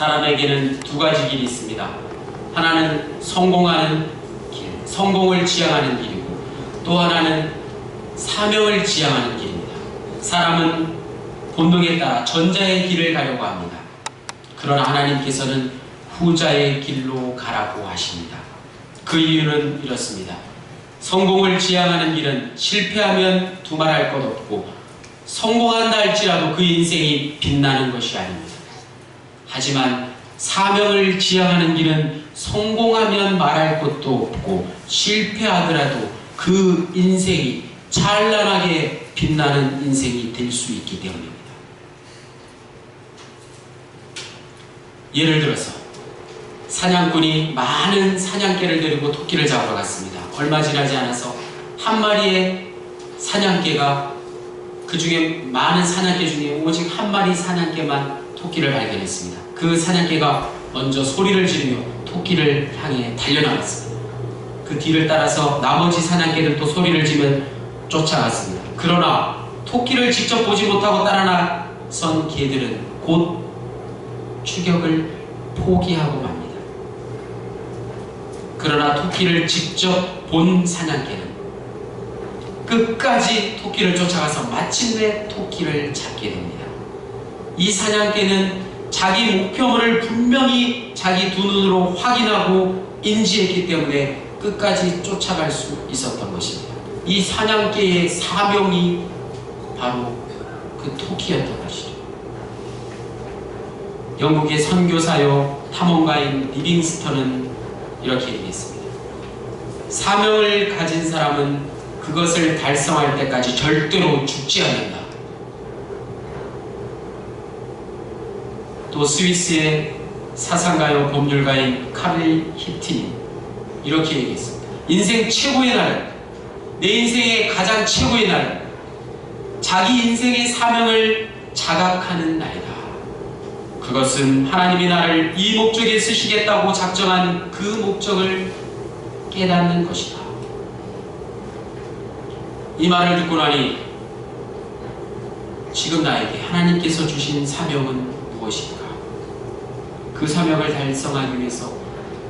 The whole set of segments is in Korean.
사람에게는 두 가지 길이 있습니다. 하나는 성공하는 길, 성공을 지향하는 길이고, 또 하나는 사명을 지향하는 길입니다. 사람은 본능에 따라 전자의 길을 가려고 합니다. 그러나 하나님께서는 후자의 길로 가라고 하십니다. 그 이유는 이렇습니다. 성공을 지향하는 길은 실패하면 두말할 것 없고, 성공한다 할지라도 그 인생이 빛나는 것이 아닙니다. 하지만 사명을 지향하는 길은 성공하면 말할 것도 없고, 실패하더라도 그 인생이 찬란하게 빛나는 인생이 될 수 있기 때문입니다. 예를 들어서 사냥꾼이 많은 사냥개를 데리고 토끼를 잡으러 갔습니다. 얼마 지나지 않아서 한 마리의 사냥개가 그 중에 많은 사냥개 중에 오직 한 마리 사냥개만 토끼를 발견했습니다. 그 사냥개가 먼저 소리를 지르며 토끼를 향해 달려나갔습니다. 그 뒤를 따라서 나머지 사냥개들도 소리를 지르며 쫓아갔습니다. 그러나 토끼를 직접 보지 못하고 따라 나선 개들은 곧 추격을 포기하고 맙니다. 그러나 토끼를 직접 본 사냥개는 끝까지 토끼를 쫓아가서 마침내 토끼를 잡게 됩니다. 이 사냥개는 자기 목표물을 분명히 자기 두 눈으로 확인하고 인지했기 때문에 끝까지 쫓아갈 수 있었던 것입니다. 이 사냥개의 사명이 바로 그 토끼였던 것이죠. 영국의 선교사요 탐험가인 리빙스턴은 이렇게 얘기했습니다. 사명을 가진 사람은 그것을 달성할 때까지 절대로 죽지 않는다. 또 스위스의 사상가요 법률가인 카를 히트니 이렇게 얘기했습니다. 인생 최고의 날은, 내 인생의 가장 최고의 날은 자기 인생의 사명을 자각하는 날이다. 그것은 하나님이 나를 이 목적에 쓰시겠다고 작정한 그 목적을 깨닫는 것이다. 이 말을 듣고 나니 지금 나에게 하나님께서 주신 사명은 무엇인가? 그 사명을 달성하기 위해서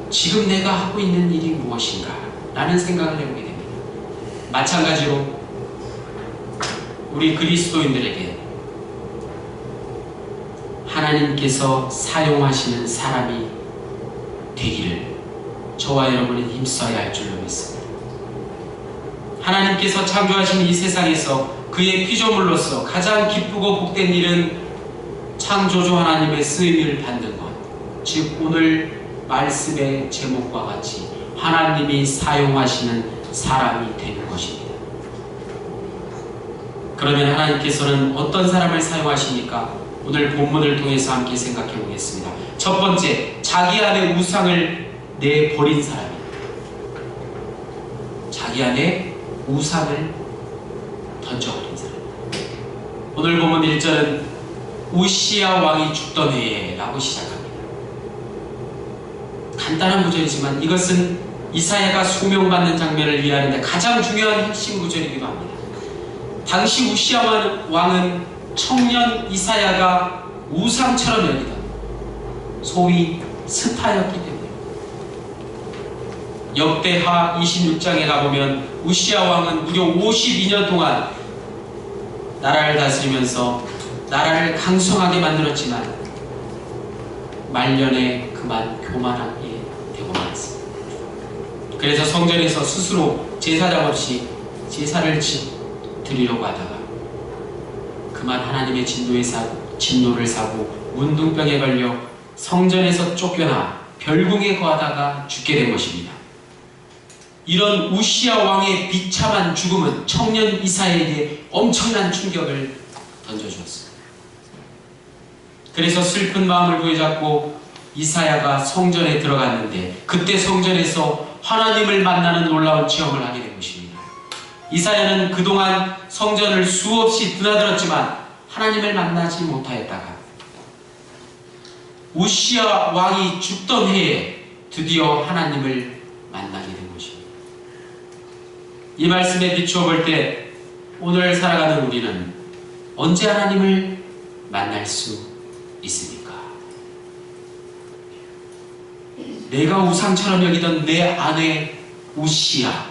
지금 내가 하고 있는 일이 무엇인가? 라는 생각을 해보게 됩니다. 마찬가지로 우리 그리스도인들에게 하나님께서 사용하시는 사람이 되기를 저와 여러분이 힘써야 할 줄로 믿습니다. 하나님께서 창조하신 이 세상에서 그의 피조물로서 가장 기쁘고 복된 일은 창조주 하나님의 쓰임을 받는 것, 즉 오늘 말씀의 제목과 같이 하나님이 사용하시는 사람이 되는 것입니다. 그러면 하나님께서는 어떤 사람을 사용하십니까? 오늘 본문을 통해서 함께 생각해 보겠습니다. 첫 번째, 자기 안에 우상을 내버린 사람입니다. 자기 안에 우상을 던져버린 사람. 오늘 본문 1절은 우시야 왕이 죽던 해에 라고 시작합니다. 간단한 구절이지만 이것은 이사야가 수명받는 장면을 이해하는데 가장 중요한 핵심 구절이기도 합니다. 당시 우시야 왕은 청년 이사야가 우상처럼 여기던 소위 스타였기 때문에 역대하 26장에 가보면 우시야 왕은 무려 52년 동안 나라를 다스리면서 나라를 강성하게 만들었지만 말년에 그만 교만하게 되고 말았습니다. 그래서 성전에서 스스로 제사장 없이 제사를 드리려고 하다가 그만 하나님의 진노를 사고 문둥병에 걸려 성전에서 쫓겨나 별궁에 거하다가 죽게 된 것입니다. 이런 우시야 왕의 비참한 죽음은 청년 이사야에게 엄청난 충격을 던져주었습니다. 그래서 슬픈 마음을 부여잡고 이사야가 성전에 들어갔는데 그때 성전에서 하나님을 만나는 놀라운 체험을 하게 된 것입니다. 이사야는 그동안 성전을 수없이 드나들었지만 하나님을 만나지 못하였다가 우시야 왕이 죽던 해에 드디어 하나님을 만나게 된 것입니다. 이 말씀에 비추어 볼 때 오늘 살아가는 우리는 언제 하나님을 만날 수 있습니까? 내가 우상처럼 여기던 내 아내 우시야가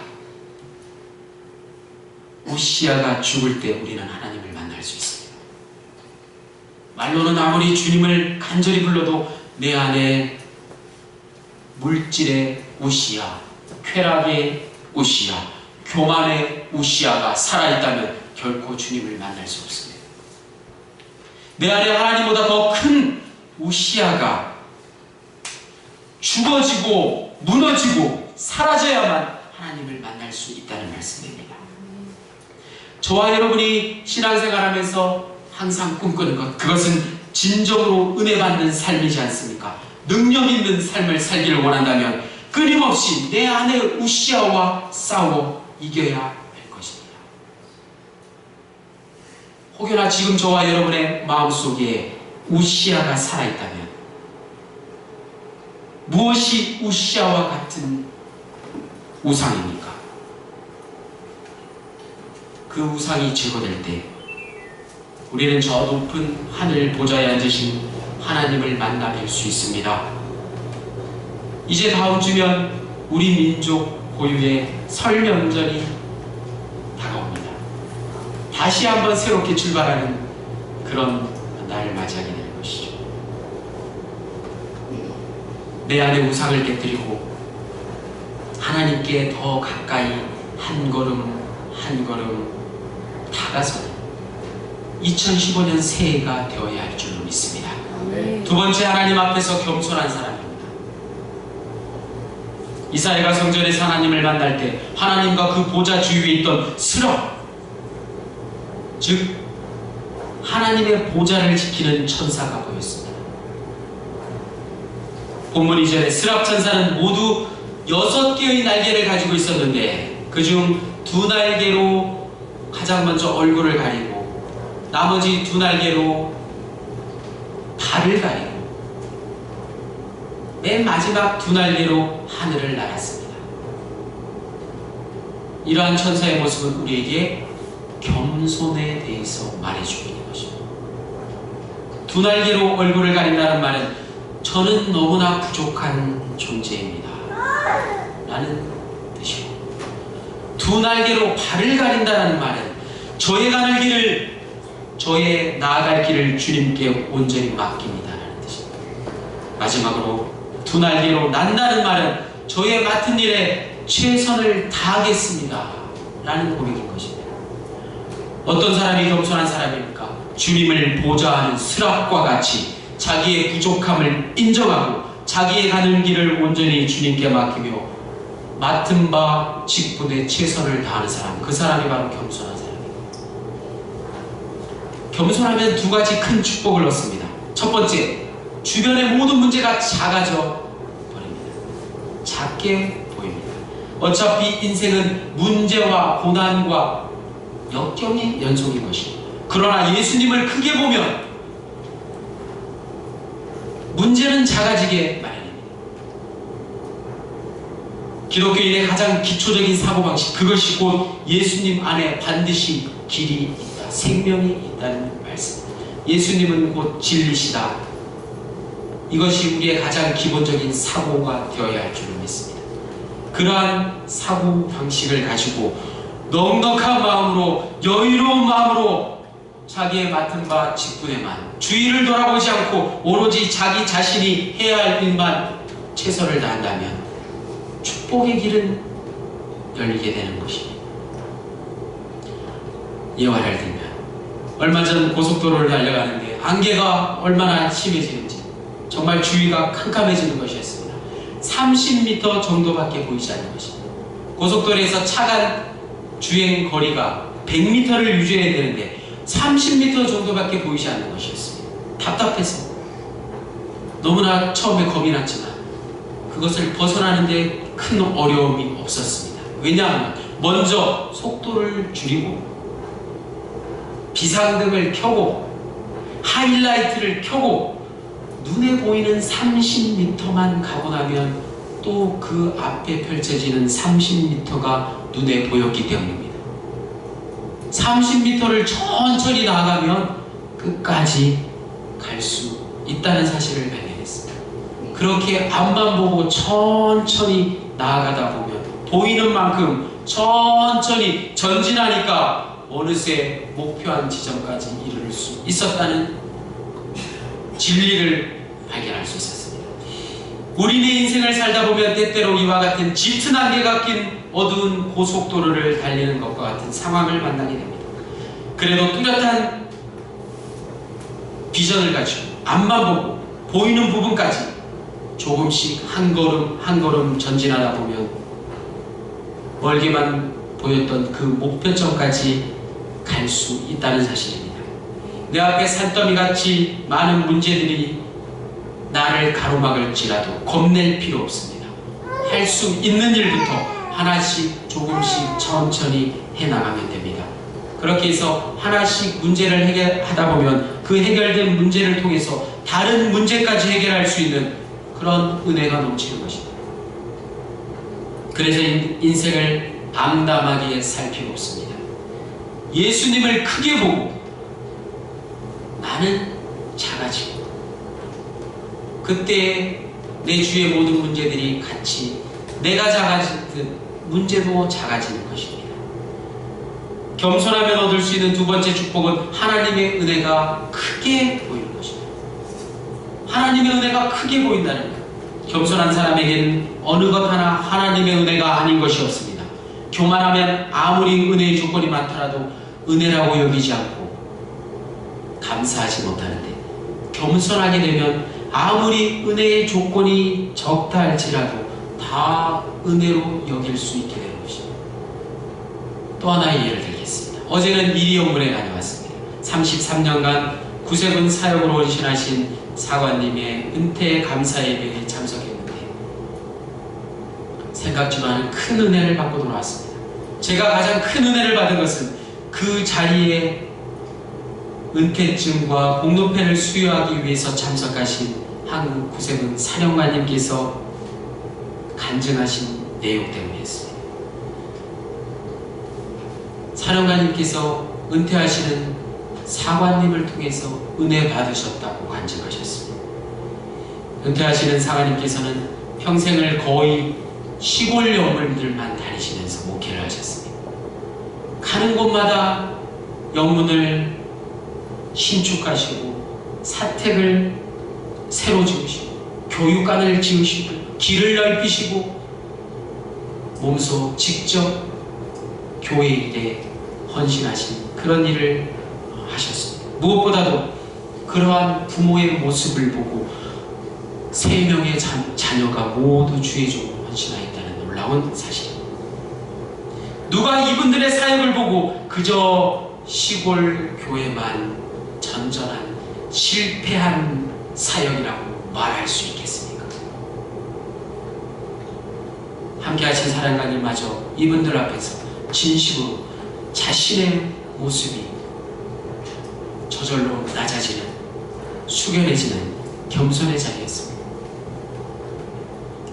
죽을 때 우리는 하나님을 만날 수 있습니다. 말로는 아무리 주님을 간절히 불러도 내 안에 물질의 우시야, 쾌락의 우시야, 교만의 우시야가 살아있다면 결코 주님을 만날 수 없습니다. 내 안에 하나님보다 더 큰 우시야가 죽어지고 무너지고 사라져야만 하나님을 만날 수 있다는 말씀입니다. 저와 여러분이 신앙생활하면서 항상 꿈꾸는 것, 그것은 진정으로 은혜 받는 삶이지 않습니까? 능력 있는 삶을 살기를 원한다면 끊임없이 내 안에 우시야와 싸워 이겨야 할 것입니다. 혹여나 지금 저와 여러분의 마음속에 우시야가 살아있다면 무엇이 우시야와 같은 우상입니까? 그 우상이 제거될 때 우리는 저 높은 하늘 보좌에 앉으신 하나님을 만나 뵐 수 있습니다. 이제 다음 주면 우리 민족 고유의 설 명절이 다가옵니다. 다시 한번 새롭게 출발하는 그런 날을 맞이하게 되는 것이죠. 내 안에 우상을 깨뜨리고 하나님께 더 가까이 한 걸음 한 걸음 다가서는 2015년 새해가 되어야 할 줄로 믿습니다. 두 번째, 하나님 앞에서 겸손한 사람입니다. 이사야가 성전에서 하나님을 만날 때 하나님과 그 보좌 주위에 있던 스럽, 즉 하나님의 보좌를 지키는 천사가 보였습니다. 본문 이전에 스랍 천사는 모두 6개의 날개를 가지고 있었는데 그중 2날개로 가장 먼저 얼굴을 가리고 나머지 2날개로 발을 가리고 맨 마지막 2날개로 하늘을 날았습니다. 이러한 천사의 모습은 우리에게 겸손에 대해서 말해주고 있는 것입니다. 2날개로 얼굴을 가린다는 말은 저는 너무나 부족한 존재입니다 라는 뜻이고, 2날개로 발을 가린다는 말은 저의 가는 길을, 저의 나아갈 길을 주님께 온전히 맡깁니다 라는 뜻입니다. 마지막으로 2날개로 난다는 말은 저의 맡은 일에 최선을 다하겠습니다 라는 고백인 것입니다. 어떤 사람이 겸손한 사람입니까? 주님을 보좌하는 스랍과 같이 자기의 부족함을 인정하고 자기의 가는 길을 온전히 주님께 맡기며 맡은 바 직분에 최선을 다하는 사람, 그 사람이 바로 겸손한 사람입니다. 겸손하면 2가지 큰 축복을 얻습니다. 첫 번째, 주변의 모든 문제가 작아져 버립니다. 작게 보입니다. 어차피 인생은 문제와 고난과 역경의 연속인 것입니다. 그러나 예수님을 크게 보면 문제는 작아지게 마련입니다. 기독교인의 가장 기초적인 사고방식, 그것이 곧 예수님 안에 반드시 길이 있다, 생명이 있다는 말씀. 예수님은 곧 진리시다. 이것이 우리의 가장 기본적인 사고가 되어야 할 줄을 믿습니다. 그러한 사고방식을 가지고 넉넉한 마음으로, 여유로운 마음으로 자기의 맡은 바 직분에만, 주위를 돌아보지 않고 오로지 자기 자신이 해야 할 일만 최선을 다한다면 축복의 길은 열리게 되는 것입니다. 예화를 들면 얼마 전 고속도로를 달려가는데 안개가 얼마나 심해지는지 정말 주위가 캄캄해지는 것이었습니다. 30m 정도밖에 보이지 않는 것입니다. 고속도로에서 차간 주행 거리가 100m를 유지해야 되는데 30m 정도밖에 보이지 않는 것이었습니다. 답답해서 너무나 처음에 겁이 났지만 그것을 벗어나는데 큰 어려움이 없었습니다. 왜냐하면 먼저 속도를 줄이고 비상등을 켜고 하이라이트를 켜고 눈에 보이는 30m만 가고 나면 또 그 앞에 펼쳐지는 30m가 눈에 보였기 때문입니다. 30m를 천천히 나아가면 끝까지 갈 수 있다는 사실을 발견했습니다. 그렇게 앞만 보고 천천히 나아가다 보면 보이는 만큼 천천히 전진하니까 어느새 목표한 지점까지 이를 수 있었다는 진리를 발견할 수 있었습니다. 우리네 인생을 살다 보면 때때로 이와 같은 짙은 안개가 낀 어두운 고속도로를 달리는 것과 같은 상황을 만나게 됩니다. 그래도 뚜렷한 비전을 가지고 앞만 보고 보이는 부분까지 조금씩 한 걸음 한 걸음 전진하다 보면 멀게만 보였던 그 목표점까지 갈 수 있다는 사실입니다. 내 앞에 산더미같이 많은 문제들이 나를 가로막을지라도 겁낼 필요 없습니다. 할 수 있는 일부터 하나씩 조금씩 천천히 해나가면 됩니다. 그렇게 해서 하나씩 문제를 해결하다 보면 그 해결된 문제를 통해서 다른 문제까지 해결할 수 있는 그런 은혜가 넘치는 것입니다. 그래서 인생을 암담하게 살 필요 없습니다. 예수님을 크게 보고 나는 작아지고 그때 내 주위의 모든 문제들이 같이 내가 작아지듯 문제도 작아지는 것입니다. 겸손하면 얻을 수 있는 두 번째 축복은 하나님의 은혜가 크게 보이는 것입니다. 하나님의 은혜가 크게 보인다는 것. 겸손한 사람에게는 어느 것 하나 하나님의 은혜가 아닌 것이 없습니다. 교만하면 아무리 은혜의 조건이 많더라도 은혜라고 여기지 않고 감사하지 못하는데, 겸손하게 되면 아무리 은혜의 조건이 적다 할지라도 다 은혜로 여길 수 있게 되는 것입니다. 또 하나의 예를 들겠습니다. 어제는 미리 영문에 다녀왔습니다. 33년간 구세군 사역으로 헌신하신 사관님의 은퇴 감사 예배에 참석했는데 생각지도 않은 큰 은혜를 받고 돌아왔습니다. 제가 가장 큰 은혜를 받은 것은 그 자리에 은퇴증과 공로패를 수여하기 위해서 참석하신 한 구세군 사령관님께서 간증하신 내용 때문이었습니다. 사령관님께서 은퇴하시는 사관님을 통해서 은혜 받으셨다고 간증하셨습니다. 은퇴하시는 사관님께서는 평생을 거의 시골 영문들만 다니시면서 목회를 하셨습니다. 가는 곳마다 영문을 신축하시고 사택을 새로 지으시고 교육관을 지으시고 길을 넓히시고 몸소 직접 교회 일에 헌신하신 그런 일을 하셨습니다. 무엇보다도 그러한 부모의 모습을 보고 3명의 자녀가 모두 주의 종으로 헌신하였다는 놀라운 사실입니다. 누가 이분들의 사역을 보고 그저 시골 교회만 전전한 실패한 사역이라고 말할 수 있겠습니까? 함께 하신 사랑가님마저 이분들 앞에서 진심으로 자신의 모습이 저절로 낮아지는, 숙연해지는 겸손의 자리였습니다.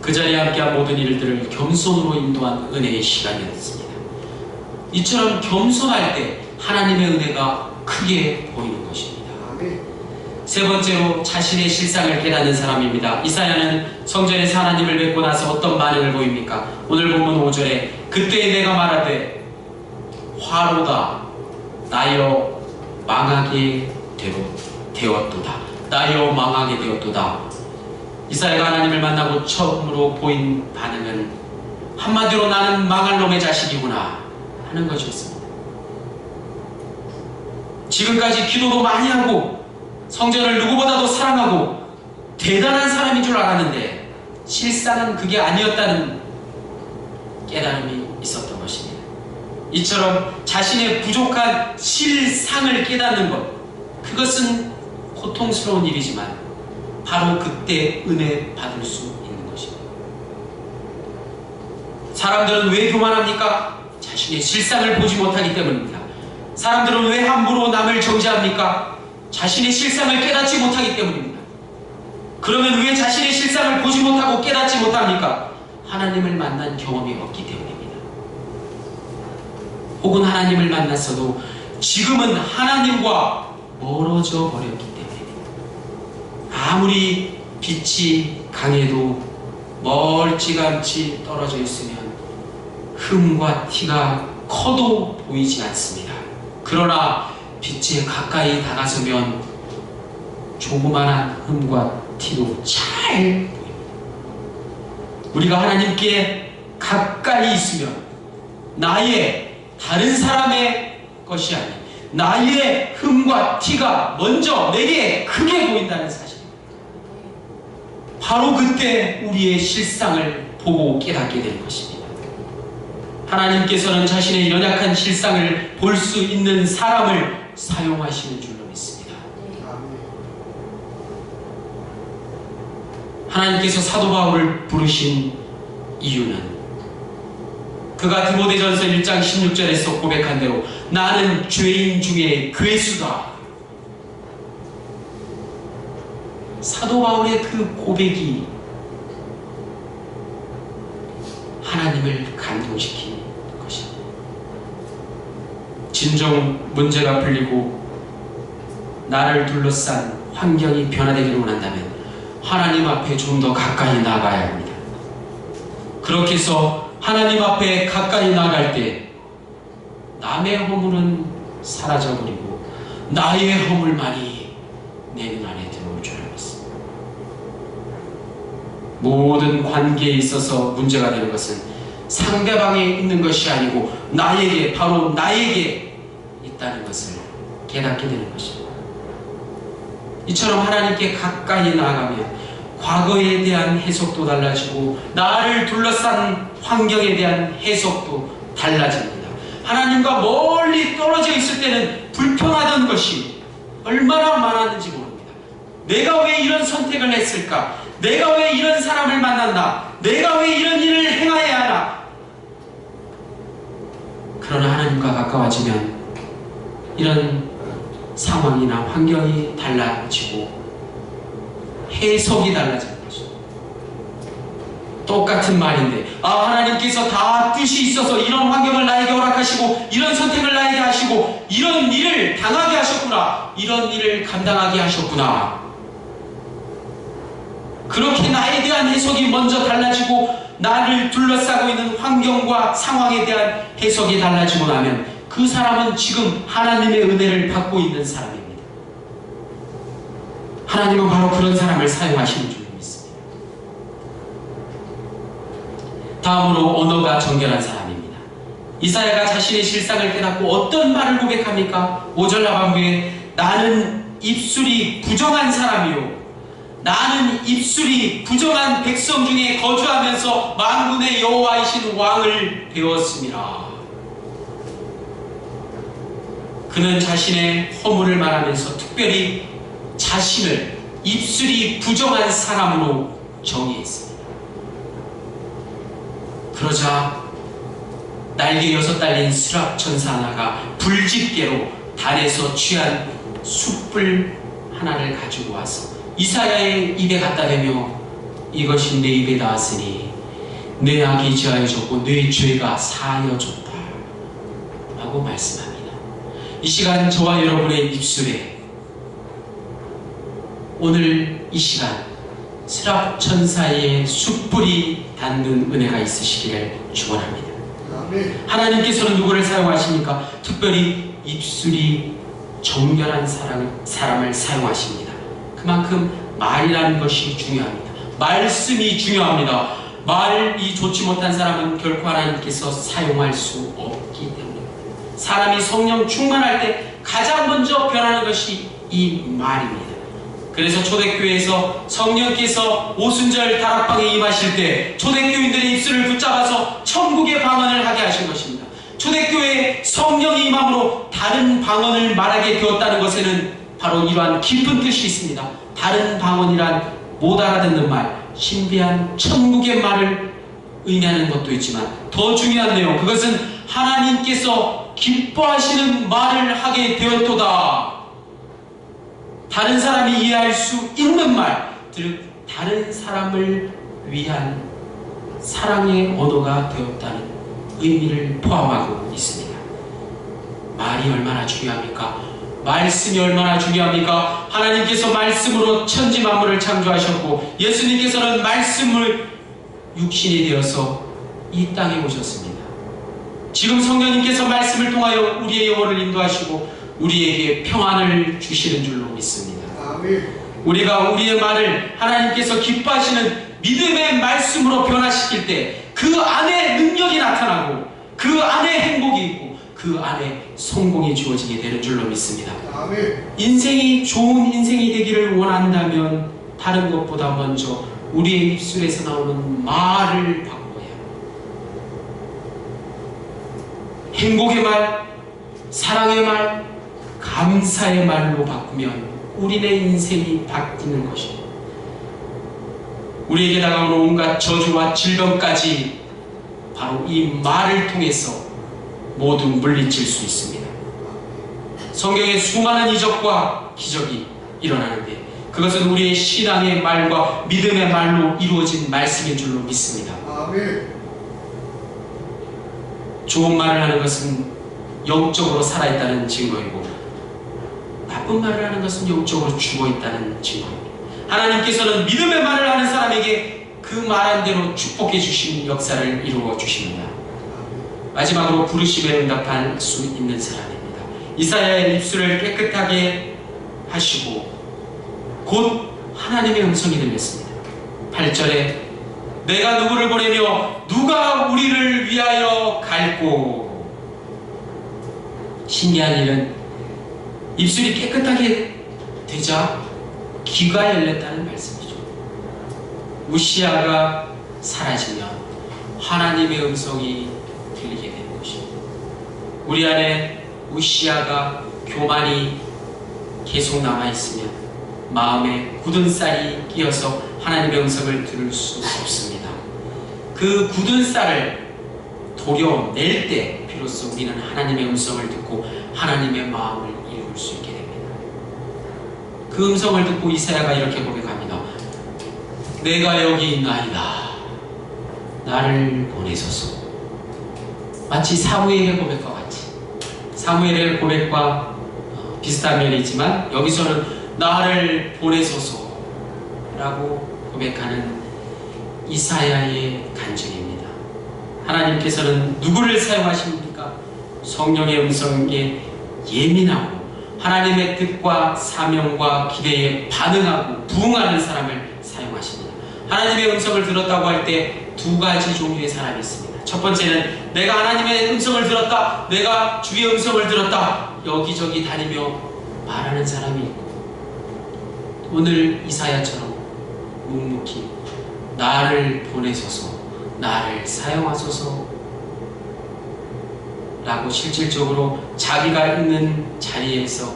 그 자리에 함께한 모든 일들을 겸손으로 인도한 은혜의 시간이었습니다. 이처럼 겸손할 때 하나님의 은혜가 크게 보이는 것입니다. 세 번째로 자신의 실상을 깨닫는 사람입니다. 이사야는 성전에서 하나님을 뵙고 나서 어떤 반응을 보입니까? 오늘 본문 5절에 그때 내가 말하되 화로다 나여 망하게 되었도다. 나여 망하게 되었도다. 이사야가 하나님을 만나고 처음으로 보인 반응은 한마디로 나는 망할 놈의 자식이구나 하는 것이었습니다. 지금까지 기도도 많이 하고 성전을 누구보다도 사랑하고 대단한 사람인 줄 알았는데 실상은 그게 아니었다는 깨달음이 있었던 것입니다. 이처럼 자신의 부족한 실상을 깨닫는 것, 그것은 고통스러운 일이지만 바로 그때 은혜 받을 수 있는 것입니다. 사람들은 왜 교만합니까? 자신의 실상을 보지 못하기 때문입니다. 사람들은 왜 함부로 남을 정죄합니까? 자신의 실상을 깨닫지 못하기 때문입니다. 그러면 왜 자신의 실상을 보지 못하고 깨닫지 못합니까? 하나님을 만난 경험이 없기 때문입니다. 혹은 하나님을 만났어도 지금은 하나님과 멀어져 버렸기 때문입니다. 아무리 빛이 강에도 멀찌감치 떨어져 있으면 흠과 티가 커도 보이지 않습니다. 그러나 빛에 가까이 다가서면 조그만한 흠과 티도 잘 보입니다. 우리가 하나님께 가까이 있으면 나의 다른 사람의 것이 아닌 나의 흠과 티가 먼저 내게 크게 보인다는 사실입니다. 바로 그때 우리의 실상을 보고 깨닫게 되는 것입니다. 하나님께서는 자신의 연약한 실상을 볼 수 있는 사람을 사용하시는 줄로 믿습니다. 하나님께서 사도 바울을 부르신 이유는 그가 디모데전서 1장 16절에서 고백한 대로 나는 죄인 중에 괴수다. 사도 바울의 그 고백이 하나님을 감동시킨 것입니다. 진정 문제가 풀리고 나를 둘러싼 환경이 변화되기를 원한다면 하나님 앞에 좀 더 가까이 나아가야 합니다. 그렇게 해서 하나님 앞에 가까이 나아갈 때 남의 허물은 사라져버리고 나의 허물만이 내 눈 안에 들어올 줄 알았습니다. 모든 관계에 있어서 문제가 되는 것은 상대방에 있는 것이 아니고 나에게, 바로 나에게 있다는 것을 깨닫게 되는 것입니다. 이처럼 하나님께 가까이 나아가면 과거에 대한 해석도 달라지고 나를 둘러싼 환경에 대한 해석도 달라집니다. 하나님과 멀리 떨어져 있을 때는 불편하던 것이 얼마나 많았는지 모릅니다. 내가 왜 이런 선택을 했을까? 내가 왜 이런 사람을 만난다? 내가 왜 이런 일을 행해야 하나? 그러나 하나님과 가까워지면 이런 상황이나 환경이 달라지고 해석이 달라지는 것입니다. 똑같은 말인데 하나님께서 다 뜻이 있어서 이런 환경을 나에게 허락하시고 이런 선택을 나에게 하시고 이런 일을 당하게 하셨구나, 이런 일을 감당하게 하셨구나. 그렇게 나에 대한 해석이 먼저 달라지고 나를 둘러싸고 있는 환경과 상황에 대한 해석이 달라지고 나면 그 사람은 지금 하나님의 은혜를 받고 있는 사람입니다. 하나님은 바로 그런 사람을 사용하시는 줄 믿습니다. 다음으로 언어가 정결한 사람입니다. 이사야가 자신의 실상을 깨닫고 어떤 말을 고백합니까? 5절 하반부에 나는 입술이 부정한 사람이요, 나는 입술이 부정한 백성 중에 거주하면서 만군의 여호와이신 왕을 배웠습니다. 그는 자신의 허물을 말하면서 특별히 자신을 입술이 부정한 사람으로 정의했습니다. 그러자 날개 6 달린 스랍 천사 하나가 불집게로 달에서 취한 숯불 하나를 가지고 와서 이사야의 입에 갖다 대며 이것이 내 입에 닿았으니 내 악이 제하여졌고 내 죄가 사하여졌다 라고 말씀합니다. 이 시간 저와 여러분의 입술에 오늘 이 시간 스랍 천사의 숯불이 닿는 은혜가 있으시기를 축원합니다. 하나님께서는 누구를 사용하십니까? 특별히 입술이 정결한 사람을 사용하십니다. 그만큼 말이라는 것이 중요합니다. 말씀이 중요합니다. 말이 좋지 못한 사람은 결코 하나님께서 사용할 수 없기 때문입니다. 사람이 성령 충만할 때 가장 먼저 변하는 것이 이 말입니다. 그래서 초대교회에서 성령께서 오순절 다락방에 임하실 때 초대교인들의 입술을 붙잡아서 천국의 방언을 하게 하신 것입니다. 초대교회에 성령이 임함으로 다른 방언을 말하게 되었다는 것에는 바로 이러한 깊은 뜻이 있습니다. 다른 방언이란 못 알아듣는 말, 신비한 천국의 말을 의미하는 것도 있지만 더 중요한 내용, 그것은 하나님께서 기뻐하시는 말을 하게 되었도다. 다른 사람이 이해할 수 있는 말, 즉 다른 사람을 위한 사랑의 언어가 되었다는 의미를 포함하고 있습니다. 말이 얼마나 중요합니까? 말씀이 얼마나 중요합니까? 하나님께서 말씀으로 천지 만물을 창조하셨고 예수님께서는 말씀을 육신이 되어서 이 땅에 오셨습니다. 지금 성령님께서 말씀을 통하여 우리의 영혼을 인도하시고 우리에게 평안을 주시는 줄로 믿습니다. 우리가 우리의 말을 하나님께서 기뻐하시는 믿음의 말씀으로 변화시킬 때 그 안에 능력이 나타나고 그 안에 행복이 있고 그 안에 성공이 주어지게 되는 줄로 믿습니다. 인생이 좋은 인생이 되기를 원한다면 다른 것보다 먼저 우리의 입술에서 나오는 말을 바꿔야 합니다. 행복의 말, 사랑의 말, 감사의 말로 바꾸면 우리의 인생이 바뀌는 것입니다. 우리에게 다가오는 온갖 저주와 질병까지 바로 이 말을 통해서 모두 물리칠 수 있습니다. 성경에 수많은 이적과 기적이 일어나는데 그것은 우리의 신앙의 말과 믿음의 말로 이루어진 말씀인 줄로 믿습니다. 좋은 말을 하는 것은 영적으로 살아있다는 증거이고 나쁜 말을 하는 것은 영적으로 죽어있다는 증거입니다. 하나님께서는 믿음의 말을 하는 사람에게 그 말한 대로 축복해 주신 역사를 이루어 주십니다. 마지막으로 부르심에 응답할 수 있는 사람입니다. 이사야의 입술을 깨끗하게 하시고 곧 하나님의 음성이 들렸습니다. 8절에 내가 누구를 보내며 누가 우리를 위하여 갈고. 신기한 일은 입술이 깨끗하게 되자 귀가 열렸다는 말씀이죠. 우시아가 사라지면 하나님의 음성이 들리게 되는 것입니다. 우리 안에 우시아가 교만이 계속 남아있으면 마음에 굳은 쌀이 끼어서 하나님의 음성을 들을 수 없습니다. 그 굳은 쌀을 도려낼 때 비로소 우리는 하나님의 음성을 듣고 하나님의 마음을 이룰 수 있게 됩니다. 그 음성을 듣고 이사야가 이렇게 고백합니다. 내가 여기 있나이다. 나를 보내소서. 마치 사무엘의 고백과 같이 사무엘의 고백과 비슷한 면이 있지만 여기서는 나를 보내소서 라고 고백하는 이사야의 간증입니다. 하나님께서는 누구를 사용하십니까? 성령의 음성에 예민하고 하나님의 뜻과 사명과 기대에 반응하고 부응하는 사람을 사용하십니다. 하나님의 음성을 들었다고 할 때 두 가지 종류의 사람이 있습니다. 첫 번째는 내가 하나님의 음성을 들었다, 내가 주의 음성을 들었다, 여기저기 다니며 말하는 사람이 있고, 오늘 이사야처럼 묵묵히 나를 보내소서, 나를 사용하소서 라고 실질적으로 자기가 있는 자리에서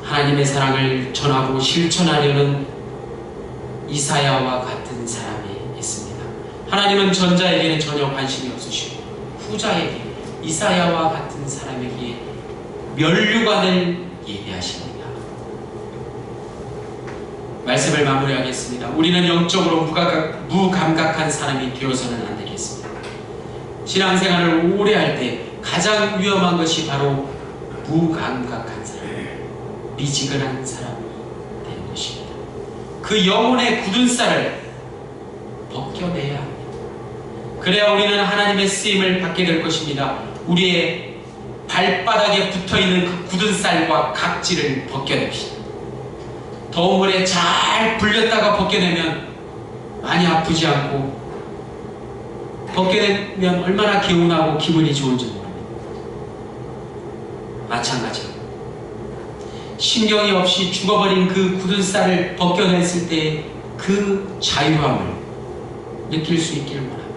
하나님의 사랑을 전하고 실천하려는 이사야와 같은 사람이 있습니다. 하나님은 전자에게는 전혀 관심이 없으시고 후자에게, 이사야와 같은 사람에게 면류관을 예비하십니다. 말씀을 마무리하겠습니다. 우리는 영적으로 무감각한 사람이 되어서는 안 되겠습니다. 신앙생활을 오래 할 때 가장 위험한 것이 바로 무감각한 사람, 미지근한 사람이 되는 것입니다. 그 영혼의 굳은 쌀을 벗겨내야 합니다. 그래야 우리는 하나님의 쓰임을 받게 될 것입니다. 우리의 발바닥에 붙어있는 그 굳은 쌀과 각질을 벗겨냅시다. 더운 물에 잘 불렸다가 벗겨내면 많이 아프지 않고 벗겨내면 얼마나 개운하고 기분이 좋은지 모릅니다. 마찬가지로 신경이 없이 죽어버린 그 굳은 쌀을 벗겨냈을 때 그 자유함을 느낄 수 있기를 원합니다.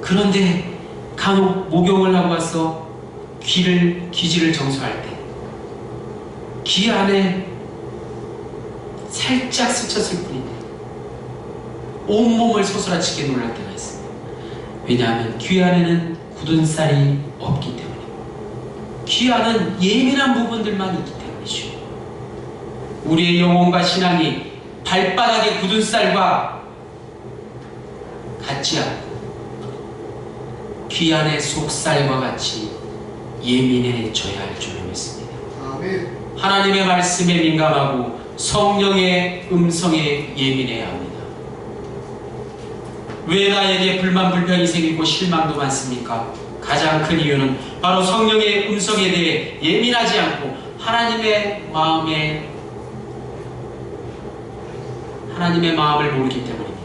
그런데 간혹 목욕을 하고 와서 귀지를 정수할 때 귀 안에 살짝 스쳤을 뿐인데 온몸을 소스라치게 놀랄 때가 있습니다. 왜냐하면 귀 안에는 굳은 쌀이 없기 때문입니다. 귀 안은 예민한 부분들만 있기 때문이죠. 우리의 영혼과 신앙이 발바닥의 굳은 쌀과 같지 않고 귀 안의 속살과 같이 예민해져야 할 줄을 믿습니다. 아멘. 하나님의 말씀에 민감하고 성령의 음성에 예민해야 합니다. 왜 나에게 불만 불평이 생기고 실망도 많습니까? 가장 큰 이유는 바로 성령의 음성에 대해 예민하지 않고 하나님의 마음을 모르기 때문입니다.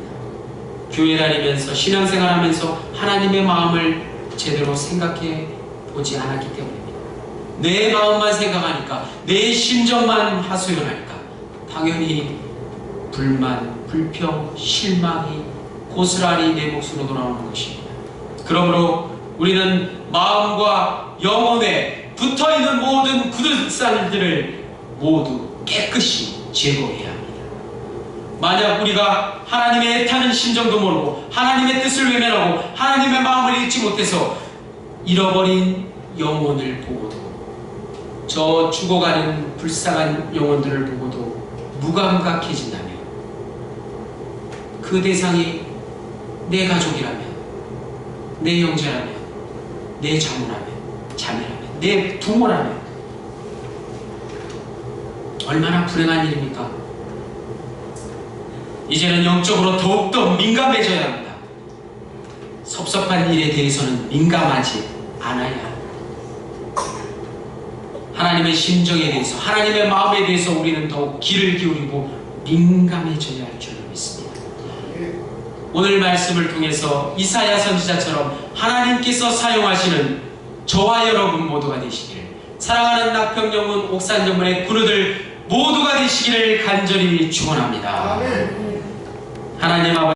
교회 다니면서 신앙생활하면서 하나님의 마음을 제대로 생각해 보지 않았기 때문입니다. 내 마음만 생각하니까, 내 심정만 하소연하니까 당연히 불만, 불평, 실망이 고스란히 내 몫으로 돌아오는 것입니다. 그러므로 우리는 마음과 영혼에 붙어있는 모든 굳은살들을 모두 깨끗이 제거해야 합니다. 만약 우리가 하나님의 애타는 심정도 모르고 하나님의 뜻을 외면하고 하나님의 마음을 읽지 못해서 잃어버린 영혼을 보고도, 저 죽어가는 불쌍한 영혼들을 보고도 무감각해진다면, 그 대상이 내 가족이라면, 내 형제라면, 내 자모라면, 자매라면, 내 부모라면 얼마나 불행한 일입니까? 이제는 영적으로 더욱더 민감해져야 합니다. 섭섭한 일에 대해서는 민감하지 않아야 합니다. 하나님의 심정에 대해서, 하나님의 마음에 대해서 우리는 더욱 귀를 기울이고 민감해져야 할 줄을 믿습니다. 오늘 말씀을 통해서 이사야 선지자처럼 하나님께서 사용하시는 저와 여러분 모두가 되시기를, 사랑하는 낙평영문 옥산정문의 군우들 모두가 되시기를 간절히 축원합니다. 하나님 아버지,